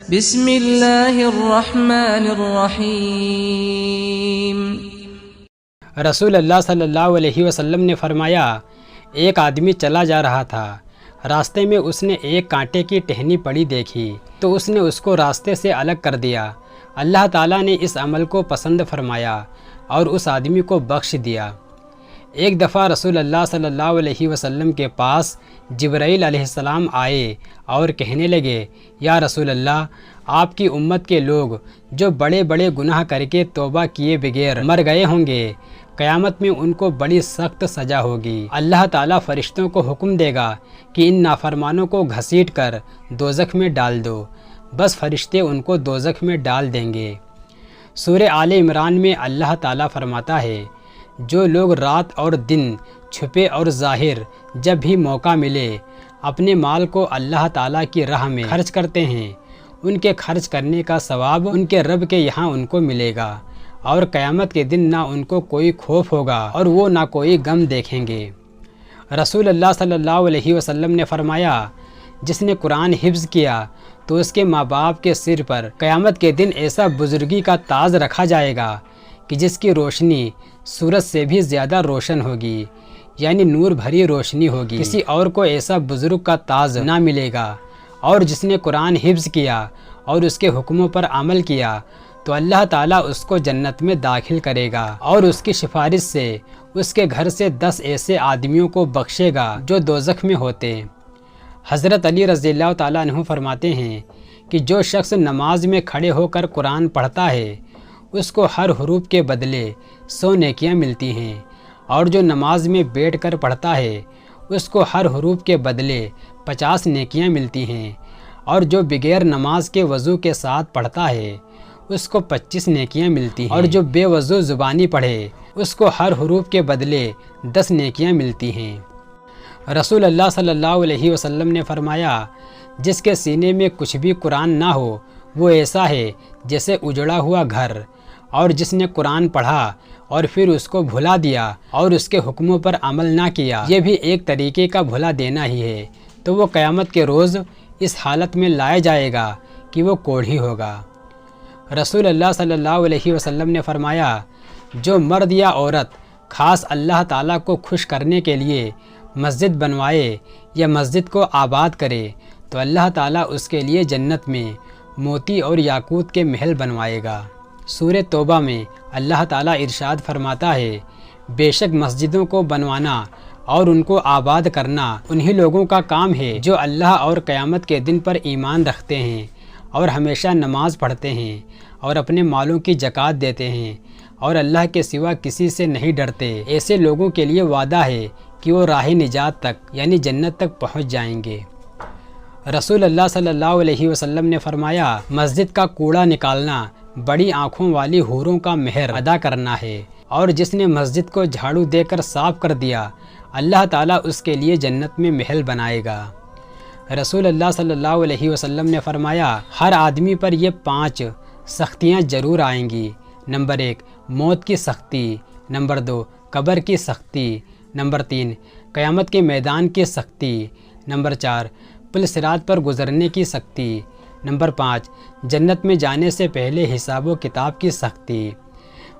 بسم اللہ الرحمن الرحیم۔ رسول اللہ صلی اللہ علیہ وسلم نے فرمایا، ایک آدمی چلا جا رہا تھا، راستے میں اس نے ایک کانٹے کی ٹہنی پڑی دیکھی تو اس نے اس کو راستے سے الگ کر دیا۔ اللہ تعالیٰ نے اس عمل کو پسند فرمایا اور اس آدمی کو بخش دیا۔ ایک دفعہ رسول اللہ صلی اللہ علیہ وسلم کے پاس جبرائیل علیہ السلام آئے اور کہنے لگے، یا رسول اللہ، آپ کی امت کے لوگ جو بڑے بڑے گناہ کر کے توبہ کیے بغیر مر گئے ہوں گے، قیامت میں ان کو بڑی سخت سزا ہوگی۔ اللہ تعالیٰ فرشتوں کو حکم دے گا کہ ان نافرمانوں کو گھسیٹ کر دوزخ میں ڈال دو، بس فرشتے ان کو دوزخ میں ڈال دیں گے۔ سورہ آل عمران میں اللہ تعالیٰ فرماتا ہے، جو لوگ رات اور دن چھپے اور ظاہر جب بھی موقع ملے اپنے مال کو اللہ تعالیٰ کی راہ میں خرچ کرتے ہیں، ان کے خرچ کرنے کا ثواب ان کے رب کے یہاں ان کو ملے گا، اور قیامت کے دن نہ ان کو کوئی خوف ہوگا اور وہ نہ کوئی غم دیکھیں گے۔ رسول اللہ صلی اللہ علیہ وسلم نے فرمایا، جس نے قرآن حفظ کیا تو اس کے ماں باپ کے سر پر قیامت کے دن ایسا بزرگی کا تاج رکھا جائے گا کہ جس کی روشنی سورج سے بھی زیادہ روشن ہوگی، یعنی نور بھری روشنی ہوگی۔ کسی اور کو ایسا بزرگ کا تاج نہ ملے گا۔ اور جس نے قرآن حفظ کیا اور اس کے حکموں پر عمل کیا تو اللہ تعالیٰ اس کو جنت میں داخل کرے گا اور اس کی سفارش سے اس کے گھر سے 10 ایسے آدمیوں کو بخشے گا جو دوزخ میں ہوتے۔ حضرت علی رضی اللہ تعالیٰ عنہ فرماتے ہیں کہ جو شخص نماز میں کھڑے ہو کر قرآن پڑھتا ہے اس کو ہر حروف کے بدلے 100 نیکیاں ملتی ہیں، اور جو نماز میں بیٹھ کر پڑھتا ہے اس کو ہر حروف کے بدلے 50 نیکیاں ملتی ہیں، اور جو بغیر نماز کے وضو کے ساتھ پڑھتا ہے اس کو 25 نیکیاں ملتی ہیں، اور جو بے وضو زبانی پڑھے اس کو ہر حروف کے بدلے 10 نیکیاں ملتی ہیں۔ رسول اللہ صلی اللہ علیہ وسلم نے فرمایا، جس کے سینے میں کچھ بھی قرآن نہ ہو وہ ایسا ہے جیسے اجڑا ہوا گھر، اور جس نے قرآن پڑھا اور پھر اس کو بھلا دیا اور اس کے حکموں پر عمل نہ کیا، یہ بھی ایک طریقے کا بھلا دینا ہی ہے، تو وہ قیامت کے روز اس حالت میں لایا جائے گا کہ وہ کوڑھی ہوگا۔ رسول اللہ صلی اللہ علیہ وسلم نے فرمایا، جو مرد یا عورت خاص اللہ تعالیٰ کو خوش کرنے کے لیے مسجد بنوائے یا مسجد کو آباد کرے تو اللہ تعالیٰ اس کے لیے جنت میں موتی اور یاقوت کے محل بنوائے گا۔ سورہ توبہ میں اللہ تعالیٰ ارشاد فرماتا ہے، بے شک مسجدوں کو بنوانا اور ان کو آباد کرنا انہی لوگوں کا کام ہے جو اللہ اور قیامت کے دن پر ایمان رکھتے ہیں اور ہمیشہ نماز پڑھتے ہیں اور اپنے مالوں کی زکوٰۃ دیتے ہیں اور اللہ کے سوا کسی سے نہیں ڈرتے۔ ایسے لوگوں کے لیے وعدہ ہے کہ وہ راہ نجات تک یعنی جنت تک پہنچ جائیں گے۔ رسول اللہ صلی اللہ علیہ وسلم نے فرمایا، مسجد کا کوڑا نکالنا بڑی آنکھوں والی حوروں کا مہر ادا کرنا ہے، اور جس نے مسجد کو جھاڑو دے کر صاف کر دیا اللہ تعالیٰ اس کے لیے جنت میں محل بنائے گا۔ رسول اللہ صلی اللہ علیہ وسلم نے فرمایا، ہر آدمی پر یہ 5 سختیاں ضرور آئیں گی۔ نمبر 1 موت کی سختی، نمبر 2 قبر کی سختی، نمبر 3 قیامت کے میدان کی سختی، نمبر 4 پل صراط پر گزرنے کی سختی، نمبر 5 جنت میں جانے سے پہلے حساب و کتاب کی سختی۔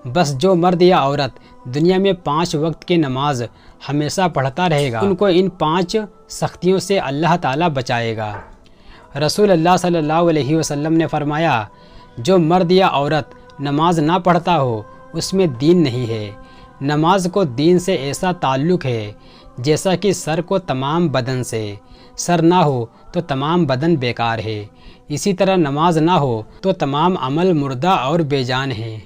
بس جو مرد یا عورت دنیا میں 5 وقت کی نماز ہمیشہ پڑھتا رہے گا ان کو ان 5 سختیوں سے اللہ تعالیٰ بچائے گا۔ رسول اللہ صلی اللہ علیہ وسلم نے فرمایا، جو مرد یا عورت نماز نہ پڑھتا ہو اس میں دین نہیں ہے۔ نماز کو دین سے ایسا تعلق ہے جیسا کہ سر کو تمام بدن سے، سر نہ ہو تو تمام بدن بیکار ہے، اسی طرح نماز نہ ہو تو تمام عمل مردہ اور بے جان ہے۔